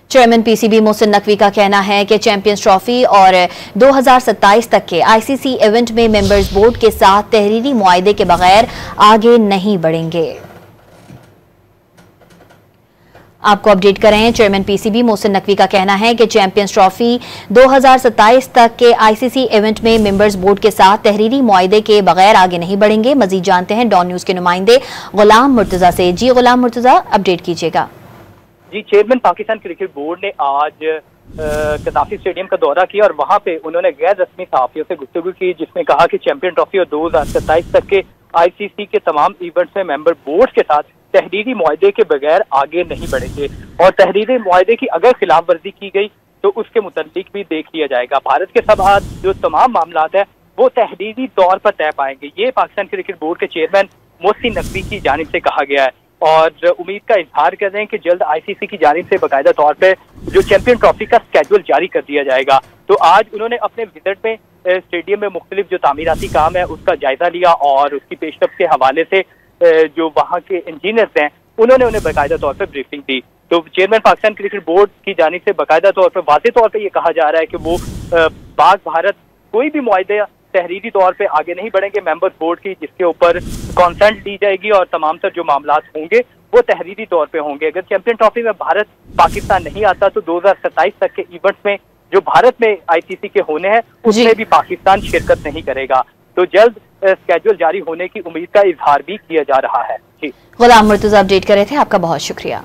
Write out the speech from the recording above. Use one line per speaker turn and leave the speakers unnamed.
Chairman PCB Mohsin Naqvi का कहना है कि चैंपियंस ट्रॉफी और 2027 तक के आईसीसी इवेंट में मेंबर्स बोर्ड के साथ तहरीरी मुआहदे के बगैर आगे नहीं बढ़ेंगे। आपको अपडेट करें, चेयरमैन पीसीबी मोहसिन नकवी का कहना है कि चैंपियंस ट्रॉफी 2027 तक के आईसीसी इवेंट में मेंबर्स बोर्ड के साथ तहरीरी मुआहदे के बगैर आगे नहीं बढ़ेंगे। मजीद जानते हैं डॉन न्यूज के नुमाइंदे गुलाम मुर्तजा से। जी गुलाम मुर्तजा, अपडेट कीजिएगा।
जी, चेयरमैन पाकिस्तान क्रिकेट बोर्ड ने आज कदाफी स्टेडियम का दौरा किया और वहां पे उन्होंने गैर रस्मी सहाफियों से गुफ्तगू की, जिसमें कहा कि चैंपियन ट्रॉफी और 2027 तक के आईसीसी के तमाम इवेंट्स में मेंबर बोर्ड के साथ तहरीरी मुआहदे के बगैर आगे नहीं बढ़ेंगे और तहरीरी मुआहदे की अगर खिलाफ वर्जी की गई तो उसके मुताबिक भी देख लिया जाएगा। भारत के सब जो तमाम मामला है वो तहरीरी तौर पर तय पाएंगे। ये पाकिस्तान क्रिकेट बोर्ड के चेयरमैन मोहसिन नकवी की जानिब से कहा गया है और उम्मीद का इजहार कर रहे हैं कि जल्द आईसीसी की जानिब से बाकायदा तौर पे जो चैंपियन ट्रॉफी का स्केड्यूल जारी कर दिया जाएगा। तो आज उन्होंने अपने विजिट में स्टेडियम में मुख्तलिफ जो तामीराती काम है उसका जायजा लिया और उसकी पेशरफ के हवाले से जो वहाँ के इंजीनियर्स हैं उन्होंने उन्हें बाकायदा तौर पर ब्रीफिंग दी। तो चेयरमैन पाकिस्तान क्रिकेट बोर्ड की जानिब से बाकायदा तौर पर वाज़ेह तौर पर यह कहा जा रहा है कि वो पाक भारत कोई भी मुआहदे तहरीरी तौर पे आगे नहीं बढ़ेंगे मेंबर्स बोर्ड की, जिसके ऊपर कॉन्सेंट दी जाएगी और तमाम तर जो मामलात होंगे वो तहरीरी तौर पे होंगे। अगर चैंपियन ट्रॉफी में भारत पाकिस्तान नहीं आता तो 2027 तक के इवेंट्स में जो भारत में आईसीसी के होने हैं उसमें भी पाकिस्तान शिरकत नहीं करेगा। तो जल्द स्केड्यूल जारी होने की उम्मीद का इजहार भी किया जा रहा है। जी,
गुलाम मुर्तजा अपडेट कर रहे थे, आपका बहुत शुक्रिया।